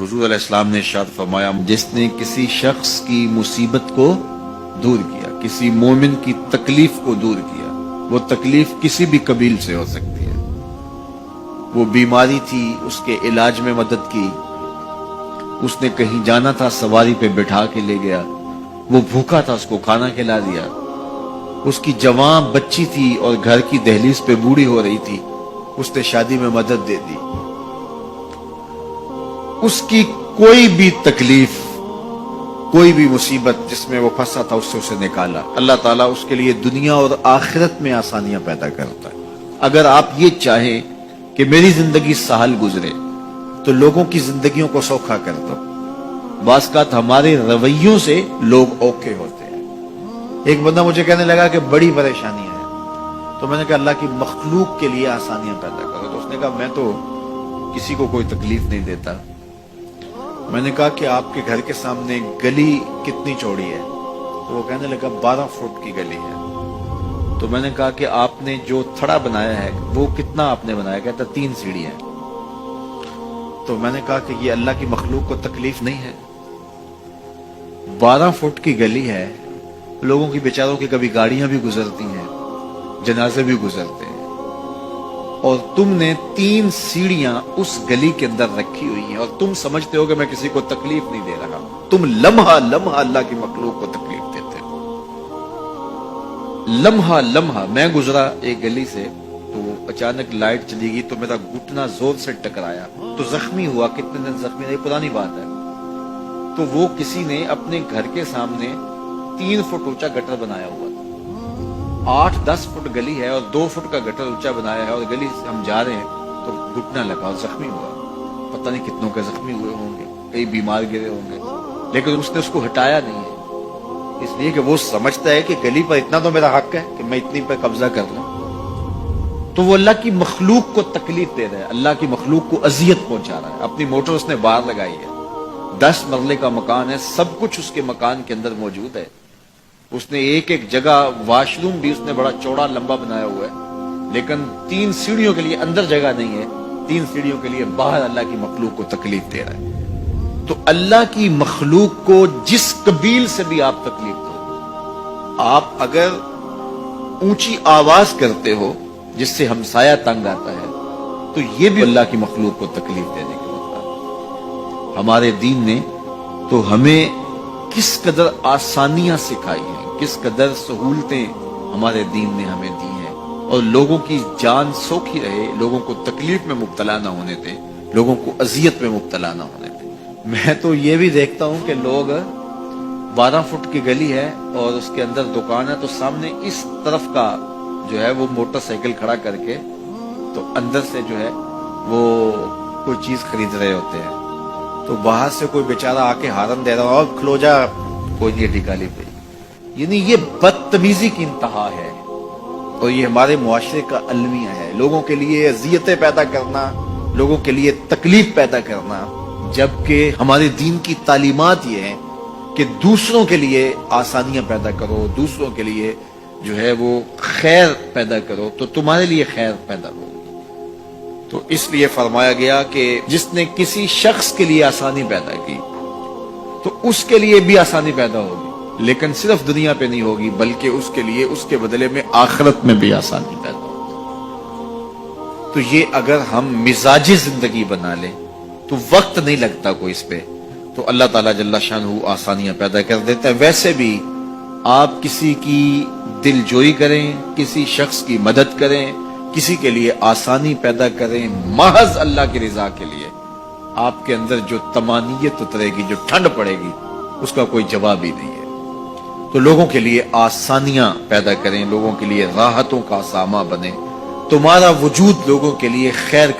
حضور علیہ السلام نے ارشاد فرمایا، جس نے کسی شخص کی مصیبت کو دور کیا، کسی مومن کی تکلیف کو دور کیا، وہ تکلیف کسی بھی قبیل سے ہو سکتی ہے، وہ بیماری تھی اس کے علاج میں مدد کی، اس نے کہیں جانا تھا سواری پہ بٹھا کے لے گیا، وہ بھوکا تھا اس کو کھانا کھلا دیا، اس کی جوان بچی تھی اور گھر کی دہلیز پہ بوڑھی ہو رہی تھی، اس نے شادی میں مدد دے دی، اس کی کوئی بھی تکلیف، کوئی بھی مصیبت جس میں وہ پھنسا تھا اس سے اسے نکالا۔ اللہ تعالیٰ اس کے لیے دنیا اور آخرت میں آسانیاں پیدا کرتا ہے۔ اگر آپ یہ چاہیں کہ میری زندگی سہل گزرے تو لوگوں کی زندگیوں کو سوکھا کر دو۔ بعض اوقات ہمارے رویوں سے لوگ اوکے ہوتے ہیں۔ ایک بندہ مجھے کہنے لگا کہ بڑی پریشانی ہے، تو میں نے کہا اللہ کی مخلوق کے لیے آسانیاں پیدا کرو۔ تو اس نے کہا میں تو کسی کو کوئی تکلیف نہیں دیتا۔ میں نے کہا کہ آپ کے گھر کے سامنے گلی کتنی چوڑی ہے؟ تو وہ کہنے لگا 12 فٹ کی گلی ہے۔ تو میں نے کہا کہ آپ نے جو تھڑا بنایا ہے وہ کتنا آپ نے بنایا؟ کہتا 3 سیڑھی ہے۔ تو میں نے کہا کہ یہ اللہ کی مخلوق کو تکلیف نہیں ہے؟ 12 فٹ کی گلی ہے، لوگوں کی بیچاروں کی کبھی گاڑیاں بھی گزرتی ہیں، جنازے بھی گزرتے ہیں، اور تم نے 3 سیڑھیاں اس گلی کے اندر رکھی ہوئی ہیں اور تم سمجھتے ہو کہ میں کسی کو تکلیف نہیں دے رہا۔ تم لمحہ لمحہ اللہ کی مخلوق کو تکلیف دیتے ہو۔ لمحہ لمحہ میں گزرا ایک گلی سے تو اچانک لائٹ چلی گئی تو میرا گھٹنا زور سے ٹکرایا تو زخمی ہوا۔ کتنے دن زخمی نہیں، پرانی بات ہے۔ تو وہ کسی نے اپنے گھر کے سامنے 3 فٹ اونچا گٹر بنایا ہوا تھا۔ 8-10 فٹ گلی ہے اور 2 فٹ کا گٹر اونچا بنایا ہے، اور گلی سے ہم جا رہے ہیں تو گھٹنا لگا اور زخمی ہوا۔ پتہ نہیں کتنوں کے زخمی ہوئے ہوں گے، کئی بیمار گرے ہوں گے، لیکن اس نے اس کو ہٹایا نہیں ہے، اس لیے کہ وہ سمجھتا ہے کہ گلی پر اتنا تو میرا حق ہے کہ میں اتنی پہ قبضہ کر لوں۔ تو وہ اللہ کی مخلوق کو تکلیف دے رہا ہے، اللہ کی مخلوق کو اذیت پہنچا رہا ہے۔ اپنی موٹر اس نے باہر لگائی ہے، 10 مرلے کا مکان ہے، سب کچھ اس کے مکان کے اندر موجود ہے۔ اس نے ایک جگہ واش روم بھی اس نے بڑا چوڑا لمبا بنایا ہوا ہے، لیکن 3 سیڑھیوں کے لیے اندر جگہ نہیں ہے، 3 سیڑھیوں کے لیے باہر اللہ کی مخلوق کو تکلیف دے رہا ہے۔ تو اللہ کی مخلوق کو جس قبیل سے بھی آپ تکلیف دو، آپ اگر اونچی آواز کرتے ہو جس سے ہمسایہ تنگ آتا ہے تو یہ بھی اللہ کی مخلوق کو تکلیف دینے کا مطلب ہے۔ ہمارے دین نے تو ہمیں کس قدر آسانیاں سکھائی ہیں، کس قدر سہولتیں ہمارے دین نے ہمیں دی ہیں، اور لوگوں کی جان سوکھی رہے، لوگوں کو تکلیف میں مبتلا نہ ہونے دیں، لوگوں کو اذیت میں مبتلا نہ ہونے دیں۔ میں تو یہ بھی دیکھتا ہوں کہ لوگ 12 فٹ کی گلی ہے اور اس کے اندر دکان ہے، تو سامنے اس طرف کا جو ہے وہ موٹر سائیکل کھڑا کر کے تو اندر سے جو ہے وہ کوئی چیز خرید رہے ہوتے ہیں، تو باہر سے کوئی بیچارہ آ کے ہارن دے رہا اور کھلو جا، کوئی نہیں ٹھکالی پہ۔ یعنی یہ بدتمیزی کی انتہا ہے، اور یہ ہمارے معاشرے کا المیہ ہے، لوگوں کے لیے اذیتیں پیدا کرنا، لوگوں کے لیے تکلیف پیدا کرنا، جبکہ ہمارے دین کی تعلیمات یہ ہیں کہ دوسروں کے لیے آسانیاں پیدا کرو، دوسروں کے لیے جو ہے وہ خیر پیدا کرو تو تمہارے لیے خیر پیدا ہو۔ تو اس لیے فرمایا گیا کہ جس نے کسی شخص کے لیے آسانی پیدا کی تو اس کے لیے بھی آسانی پیدا ہوگی، لیکن صرف دنیا پہ نہیں ہوگی بلکہ اس کے لیے اس کے بدلے میں آخرت میں بھی آسانی پیدا ہوگی۔ تو یہ اگر ہم مزاجی زندگی بنا لیں تو وقت نہیں لگتا کوئی اس پہ، تو اللہ تعالیٰ جل شانہ آسانیاں پیدا کر دیتا ہے۔ ویسے بھی آپ کسی کی دل جوئی کریں، کسی شخص کی مدد کریں، کسی کے لیے آسانی پیدا کریں محض اللہ کی رضا کے لیے، آپ کے اندر جو طمانینت اترے گی، جو ٹھنڈ پڑے گی، اس کا کوئی جواب ہی نہیں ہے۔ تو لوگوں کے لیے آسانیاں پیدا کریں، لوگوں کے لیے راحتوں کا سامان بنے، تمہارا وجود لوگوں کے لیے خیر